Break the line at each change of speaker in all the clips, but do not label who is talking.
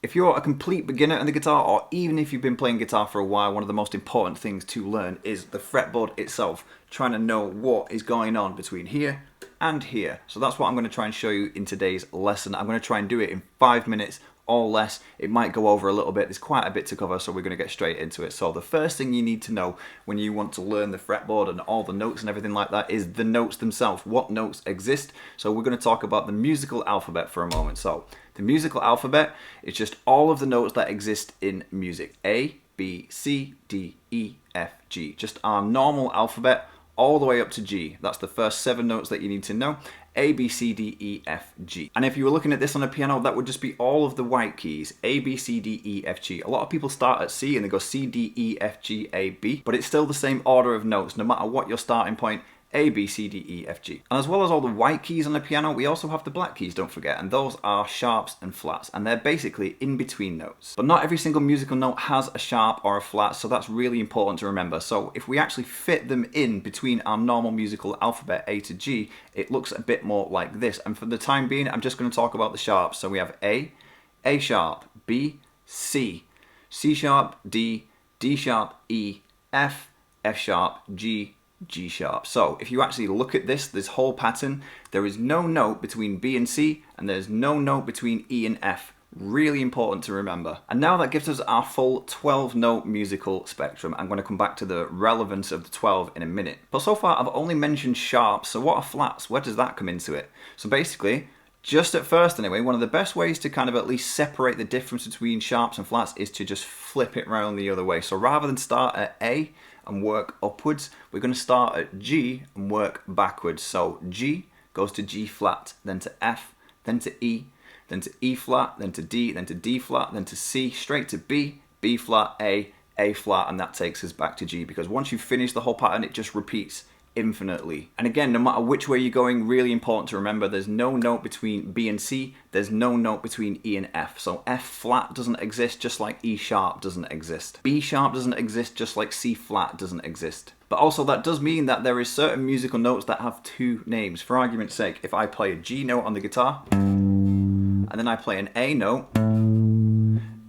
If you're a complete beginner on the guitar, or even if you've been playing guitar for a while, one of the most important things to learn is the fretboard itself, trying to know what is going on between here and here. So that's what I'm going to try and show you in today's lesson. I'm going to try and do it in 5 minutes or less. It might go over a little bit. There's quite a bit to cover, so we're going to get straight into it. So the first thing you need to know when you want to learn the fretboard and all the notes and everything like that is the notes themselves. What notes exist? So we're going to talk about the musical alphabet for a moment. So the musical alphabet is just all of the notes that exist in music. A, B, C, D, E, F, G. Just our normal alphabet all the way up to G. That's the first 7 notes that you need to know. A, B, C, D, E, F, G. And if you were looking at this on a piano, that would just be all of the white keys. A, B, C, D, E, F, G. A lot of people start at C and they go C, D, E, F, G, A, B. But it's still the same order of notes, no matter what your starting point. A, B, C, D, E, F, G. And as well as all the white keys on the piano, we also have the black keys, don't forget, and those are sharps and flats, and they're basically in between notes. But not every single musical note has a sharp or a flat, so that's really important to remember. So if we actually fit them in between our normal musical alphabet, A to G, it looks a bit more like this. And for the time being, I'm just going to talk about the sharps. So we have A sharp, B, C, C sharp, D, D sharp, E, F, F sharp, G, G sharp. So if you actually look at this whole pattern, there is no note between B and C, and there's no note between E and F. Really important to remember. And now that gives us our full 12 note musical spectrum. I'm going to come back to the relevance of the 12 in a minute. But so far I've only mentioned sharps, so what are flats? Where does that come into it? So basically, just at first anyway, one of the best ways to kind of at least separate the difference between sharps and flats is to just flip it around the other way. So rather than start at A and work upwards, we're going to start at G and work backwards. So G goes to G flat, then to F, then to E, then to E flat, then to D, then to D flat, then to C, straight to B, B flat, A flat, and that takes us back to G, because once you finish the whole pattern, it just repeats infinitely. And again, no matter which way you're going, really important to remember, there's no note between B and C, there's no note between E and F. So F flat doesn't exist, just like E sharp doesn't exist. B sharp doesn't exist, just like C flat doesn't exist. But also that does mean that there is certain musical notes that have 2 names. For argument's sake, if I play a G note on the guitar, and then I play an A note,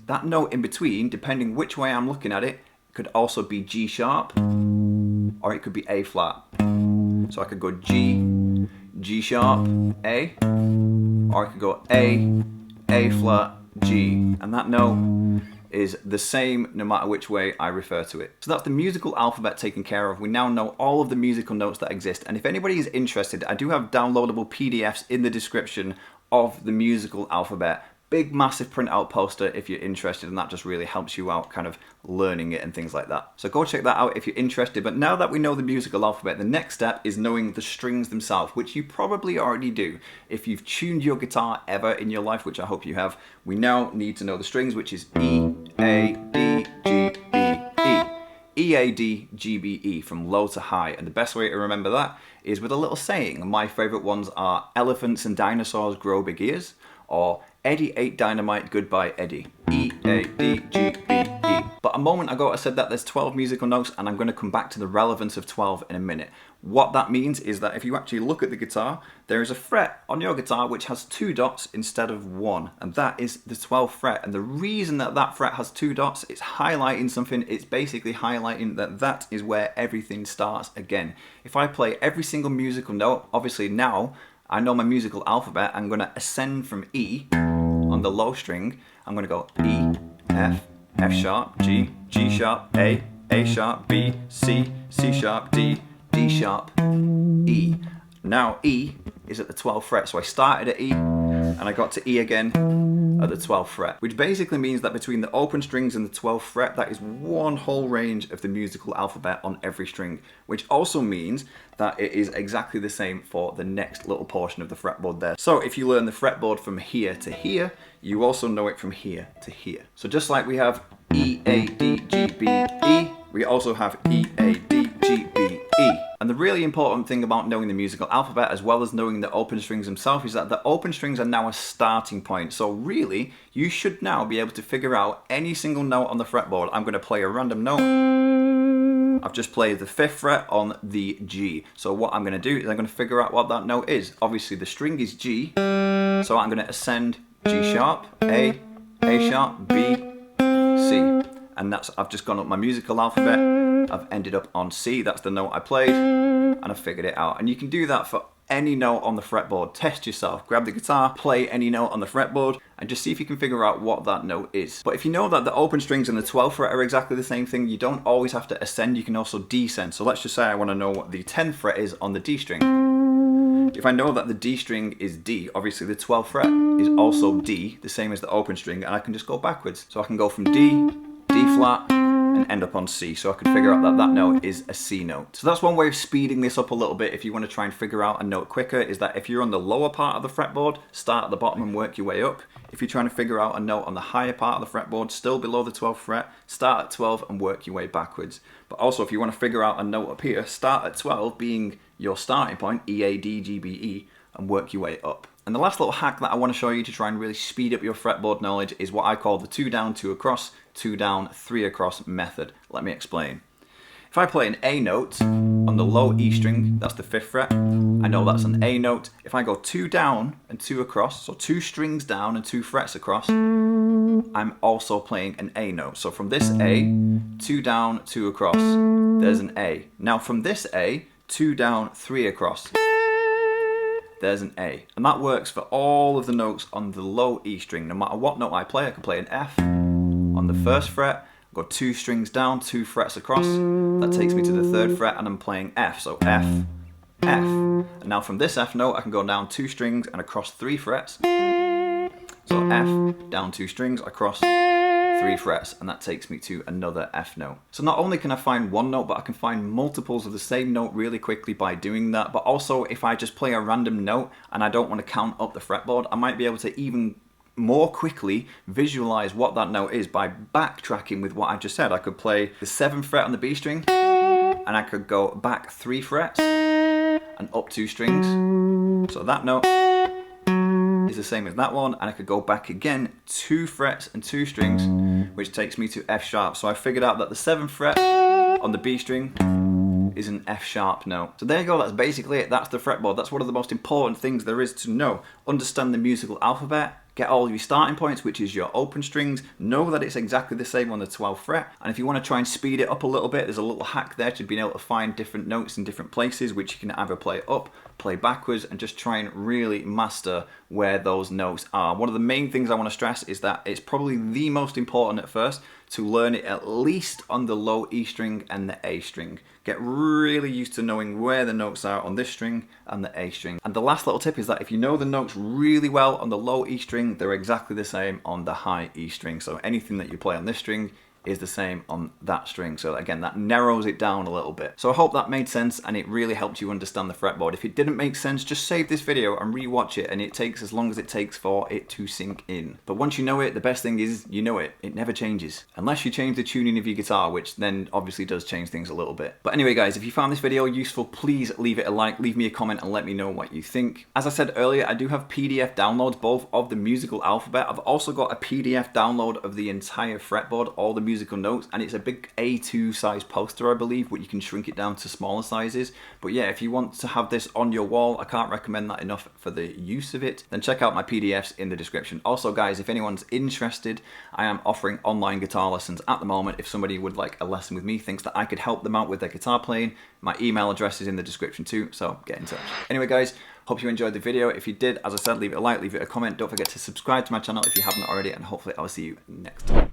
that note in between, depending which way I'm looking at it, could also be G sharp, or it could be A flat. So I could go G, G sharp, A, or I could go A flat, G. And that note is the same no matter which way I refer to it. So that's the musical alphabet taken care of. We now know all of the musical notes that exist. And if anybody is interested, I do have downloadable PDFs in the description of the musical alphabet. Big massive printout poster if you're interested, and that just really helps you out kind of learning it and things like that. So go check that out if you're interested. But now that we know the musical alphabet, the next step is knowing the strings themselves, which you probably already do. If you've tuned your guitar ever in your life, which I hope you have, we now need to know the strings, which is E, A, D, G, B, E. E, A, D, G, B, E, from low to high. And the best way to remember that is with a little saying. My favorite ones are elephants and dinosaurs grow big ears, or Eddie ate dynamite, goodbye Eddie. E, A, D, G, B, E. But a moment ago I said that there's 12 musical notes, and I'm going to come back to the relevance of 12 in a minute. What that means is that if you actually look at the guitar, there is a fret on your guitar which has 2 dots instead of 1, and that is the 12th fret. And the reason that that fret has 2 dots, it's highlighting something. It's basically highlighting that that is where everything starts again. If I play every single musical note, obviously now I know my musical alphabet, I'm going to ascend from E on the low string. I'm going to go E, F, F sharp, G, G sharp, A sharp, B, C, C sharp, D, D sharp, E. Now E is at the 12th fret, so I started at E and I got to E again at the 12th fret, which basically means that between the open strings and the 12th fret, that is one whole range of the musical alphabet on every string, which also means that it is exactly the same for the next little portion of the fretboard there. So if you learn the fretboard from here to here, you also know it from here to here. So just like we have E, A, D, G, B, E, we also have E, A, D, G, B, E. And the really important thing about knowing the musical alphabet, as well as knowing the open strings themselves, is that the open strings are now a starting point. So really, you should now be able to figure out any single note on the fretboard. I'm going to play a random note. I've just played the 5th fret on the G. So what I'm going to do is I'm going to figure out what that note is. Obviously the string is G, so I'm going to ascend G sharp, A, A sharp, B, C. And that's, I've just gone up my musical alphabet, I've ended up on C, that's the note I played, and I figured it out. And you can do that for any note on the fretboard. Test yourself, grab the guitar, play any note on the fretboard, and just see if you can figure out what that note is. But if you know that the open strings and the 12th fret are exactly the same thing, you don't always have to ascend, you can also descend. So let's just say I want to know what the 10th fret is on the D string. If I know that the D string is D, obviously the 12th fret is also D, the same as the open string, and I can just go backwards. So I can go from D, D flat, and end up on C. So I can figure out that that note is a C note. So that's one way of speeding this up a little bit if you want to try and figure out a note quicker, is that if you're on the lower part of the fretboard, start at the bottom and work your way up. If you're trying to figure out a note on the higher part of the fretboard, still below the 12th fret, start at 12 and work your way backwards. But also if you want to figure out a note up here, start at 12 being your starting point, E, A, D, G, B, E, and work your way up. And the last little hack that I want to show you to try and really speed up your fretboard knowledge is what I call the 2 down, 2 across, 2 down, 3 across method. Let me explain. If I play an A note on the low E string, that's the 5th fret, I know that's an A note. If I go 2 down and 2 across, so 2 strings down and 2 frets across, I'm also playing an A note. So from this A, 2 down, 2 across, there's an A. Now from this A, 2 down, 3 across, there's an A. And that works for all of the notes on the low E string. No matter what note I play, I can play an F on the 1st fret, go 2 strings down, 2 frets across, that takes me to the 3rd fret and I'm playing F, so F, F. And now from this F note I can go down 2 strings and across 3 frets, so F, down 2 strings, across 3 frets, and that takes me to another F note. So not only can I find one note, but I can find multiples of the same note really quickly by doing that. But also if I just play a random note and I don't want to count up the fretboard, I might be able to even more quickly visualize what that note is by backtracking with what I just said. I could play the 7th fret on the B string and I could go back 3 frets and up 2 strings. So that note is the same as that one, and I could go back again 2 frets and 2 strings, which takes me to F sharp. So I figured out that the 7th fret on the B string is an F sharp note. So there you go, that's basically it. That's the fretboard. That's one of the most important things there is to know. Understand the musical alphabet, get all of your starting points, which is your open strings, know that it's exactly the same on the 12th fret, and if you want to try and speed it up a little bit, there's a little hack there to being able to find different notes in different places, which you can either play up, play backwards, and just try and really master where those notes are. One of the main things I want to stress is that it's probably the most important at first to learn it at least on the low E string and the A string. Get really used to knowing where the notes are on this string and the A string. And the last little tip is that if you know the notes really well on the low E string, they're exactly the same on the high E string. So anything that you play on this string is the same on that string. So again, that narrows it down a little bit. So I hope that made sense and it really helped you understand the fretboard. If it didn't make sense, just save this video and rewatch it, and it takes as long as it takes for it to sink in. But once you know it, the best thing is you know it. It never changes. Unless you change the tuning of your guitar, which then obviously does change things a little bit. But anyway guys, if you found this video useful, please leave it a like, leave me a comment and let me know what you think. As I said earlier, I do have PDF downloads both of the musical alphabet. I've also got a PDF download of the entire fretboard, all the musical notes, and it's a big A2 size poster I believe, but you can shrink it down to smaller sizes. But yeah, if you want to have this on your wall, I can't recommend that enough for the use of it, then check out my PDFs in the description. Also guys, if anyone's interested, I am offering online guitar lessons at the moment. If somebody would like a lesson with me, thinks that I could help them out with their guitar playing, my email address is in the description too, so get in touch. Anyway guys, hope you enjoyed the video. If you did, as I said, leave it a like, leave it a comment. Don't forget to subscribe to my channel if you haven't already, and hopefully I'll see you next time.